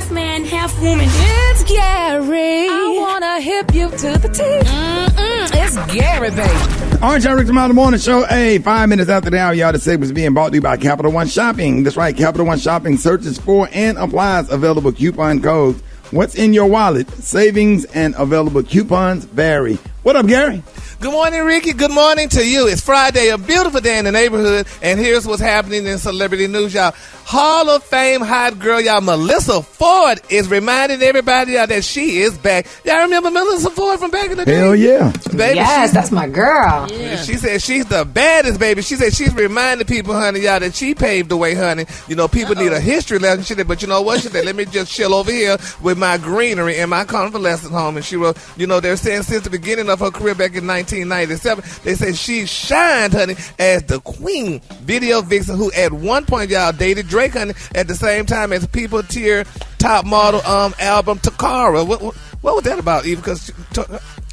half man, half woman. It's Gary. I wanna hip you to the T. It's Gary, baby. Orange and Rick tomorrow morning show. 5 minutes after the hour, y'all. The segment is being brought to you by Capital One Shopping. That's right, Capital One Shopping searches for and applies available coupon codes. What's in your wallet? Savings and available coupons vary. What up, Gary? Good morning, Ricky. Good morning to you. It's Friday, a beautiful day in the neighborhood, and here's what's happening in celebrity news, y'all. Hall of Fame hot girl, y'all, Melyssa Ford is reminding everybody, y'all, that she is back. Y'all remember Melyssa Ford from back in the day? Hell yeah. Baby, yes, that's my girl. Yeah. She said she's the baddest, baby. She said she's reminding people, honey, y'all, that she paved the way, honey. You know, people need a history lesson. She said, but you know what? She said, let me just chill over here with my greenery and my convalescent home. And she wrote, you know, they're saying since the beginning of her career back in 1997, they said she shined, honey, as the queen video vixen who at one point, y'all, dated Drake, honey, at the same time as people tier top model album Takara. What was that about, Eva? Because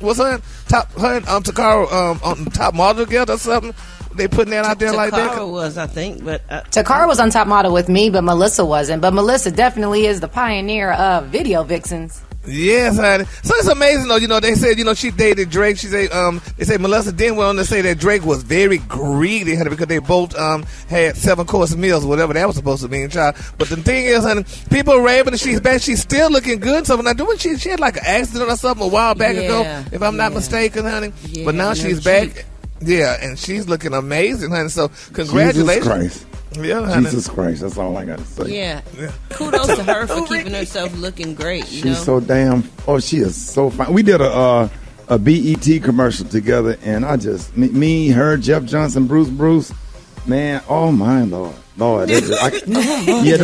what's her and Takara on top model together or something? They putting that out there like that? Takara was, I think, but Takara was on top model with me, but Melyssa wasn't. But Melyssa definitely is the pioneer of video vixens. Yes, honey. So it's amazing, though. You know, they said, you know, she dated Drake. She said, they said Melyssa then went on to say that Drake was very greedy, honey, because they both had 7-course meals, whatever that was supposed to mean, child. But the thing is, honey, people are raving that she's back. She's still looking good. So when I do, she had like an accident or something a while back ago, if I'm not mistaken, honey. Yeah, but now she's back. Yeah, and she's looking amazing, honey. So congratulations. Jesus Christ. Yeah, honey. Jesus Christ, that's all I got to say. Yeah. Kudos to her for keeping herself looking great. She's so damn, she is so fine. We did a BET commercial together, and I just, me, her, Jeff Johnson, Bruce, man, oh my Lord. That's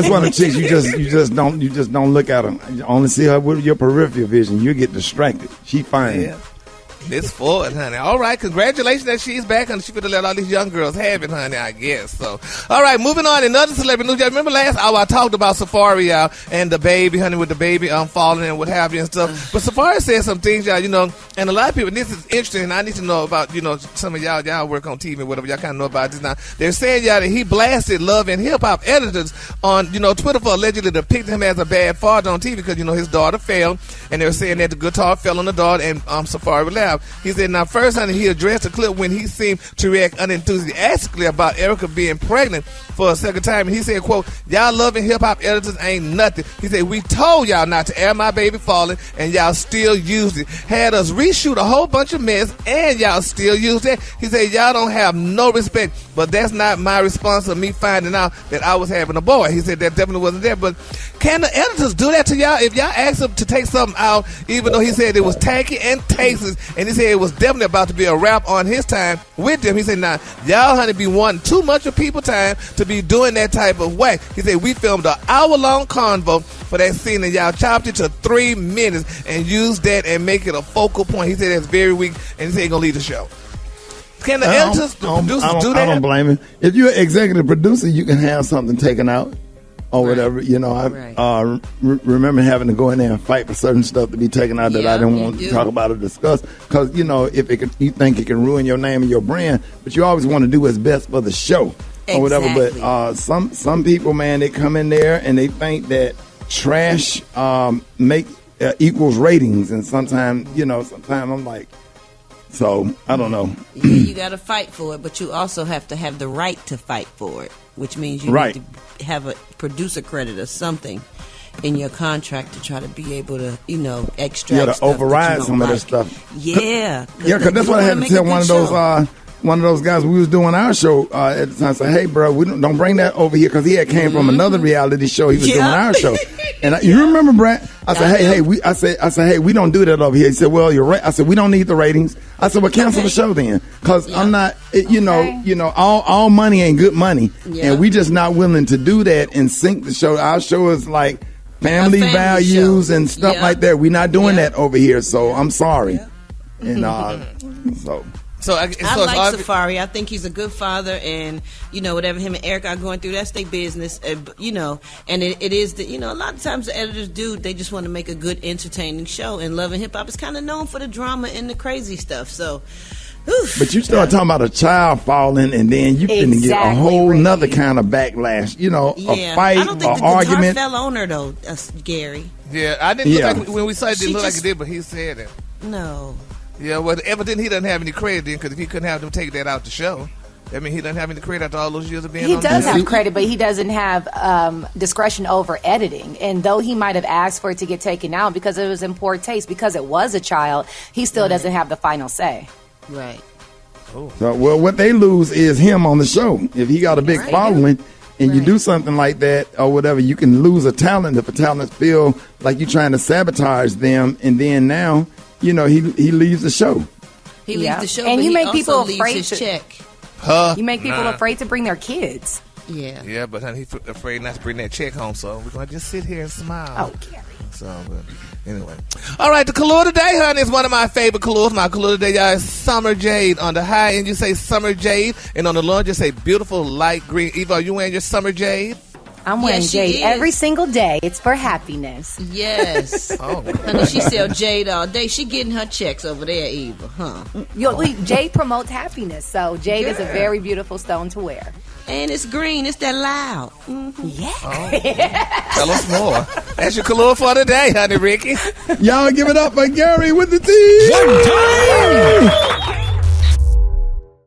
one of the chicks you just don't look at them. You only see her with your peripheral vision. You get distracted. She fine. Yeah. Miss Ford, honey. All right, congratulations that she's back, and she could have let all these young girls have it, honey, I guess. So, all right, moving on. Another celebrity news. Remember last hour I talked about Safaree, y'all, and the baby, honey, with the baby falling and what have you and stuff. But Safaree said some things, y'all, you know, and a lot of people, and this is interesting, and I need to know about, you know, some of y'all work on TV, whatever, y'all kind of know about this now. They're saying, y'all, that he blasted Love and Hip Hop editors on, you know, Twitter for allegedly depicting him as a bad father on TV because, you know, his daughter fell, and they were saying that the guitar fell on the daughter, and Safaree laughed. He said, now, first, honey, he addressed the clip when he seemed to react unenthusiastically about Erica being pregnant for a second time. And he said, quote, y'all loving hip-hop editors ain't nothing. He said, we told y'all not to air my baby falling, and y'all still used it. Had us reshoot a whole bunch of mess, and y'all still used it. He said, y'all don't have no respect, but that's not my response to me finding out that I was having a boy. He said that definitely wasn't there. But can the editors do that to y'all? If y'all ask them to take something out, even though he said it was tacky and tasteless, and he said it was definitely about to be a wrap on his time with them. He said, now, y'all, honey, be wanting too much of people time to be doing that type of way. He said, we filmed an hour-long convo for that scene, and y'all chopped it to 3 minutes and used that and make it a focal point. He said that's very weak, and he said he's going to leave the show. Can the editors, the producers do that? I don't blame him. If you're an executive producer, you can have something taken out. Or whatever, you know, I remember having to go in there and fight for certain stuff to be taken out that I didn't want to talk about or discuss. Because, you know, if you think it can ruin your name and your brand, but you always want to do what's best for the show or whatever. But some people, man, they come in there and they think that trash equals ratings. And sometimes I'm like, so I don't know. You got to fight for it, but you also have to have the right to fight for it, which means you need to have a producer credit or something in your contract to try to be able to, you know, extract to override some of this stuff. Yeah. Because that's what I had to tell one of those guys we was doing our show at the time. Said, hey, bro, we don't bring that over here, because he had came from another reality show. He was doing our show. And you remember, Brad? I said, hey, we don't do that over here. He said, well, you're right. I said, we don't need the ratings. I said, well, cancel the show then, because I'm not, all money ain't good money, and we just not willing to do that and sync the show. Our show is like family values and stuff like that. We're not doing that over here, so I'm sorry. And So I like Safaree. I think he's a good father, and you know, whatever him and Eric are going through, that's their business. You know, and it is that, you know, a lot of times the editors they just want to make a good, entertaining show. And Love and Hip Hop is kind of known for the drama and the crazy stuff. So But you start talking about a child falling, and then you can get a whole nother kind of backlash. You know, a fight, I don't think an the argument. guitar fell on her though, Gary. Yeah, I didn't look like when we said it didn't look like it did, but he said it. No. Yeah, well, evidently he doesn't have any credit then, because if he couldn't have them take that out the show, I mean, he doesn't have any credit after all those years of being on the show. He does have credit, but he doesn't have discretion over editing. And though he might have asked for it to get taken out because it was in poor taste, because it was a child, he still doesn't have the final say. Right. So, well, what they lose is him on the show. If he got a big following and you do something like that or whatever, you can lose a talent if a talent feel like you're trying to sabotage them. And then now, you know, he leaves the show. He leaves the show, and but you he make also people leaves afraid his to check. You make people afraid to bring their kids. Yeah. Yeah, but honey, he's afraid not to bring that check home, so we're going to just sit here and smile. Oh, Gary. So, but anyway. All right, the color today, honey, is one of my favorite colors. My color today, y'all, is Summer Jade. On the high end, you say Summer Jade, and on the low end, you say beautiful light green. Eva, are you wearing your Summer Jade? I'm wearing jade every single day. It's for happiness. Yes. Honey, she sells jade all day. She getting her checks over there, Eva, huh? Jade promotes happiness, so jade is a very beautiful stone to wear. And it's green. It's that loud. Mm-hmm. Yeah. Oh. Tell us more. That's your color for today, honey, Ricky. Y'all give it up for Gary with the T. One time.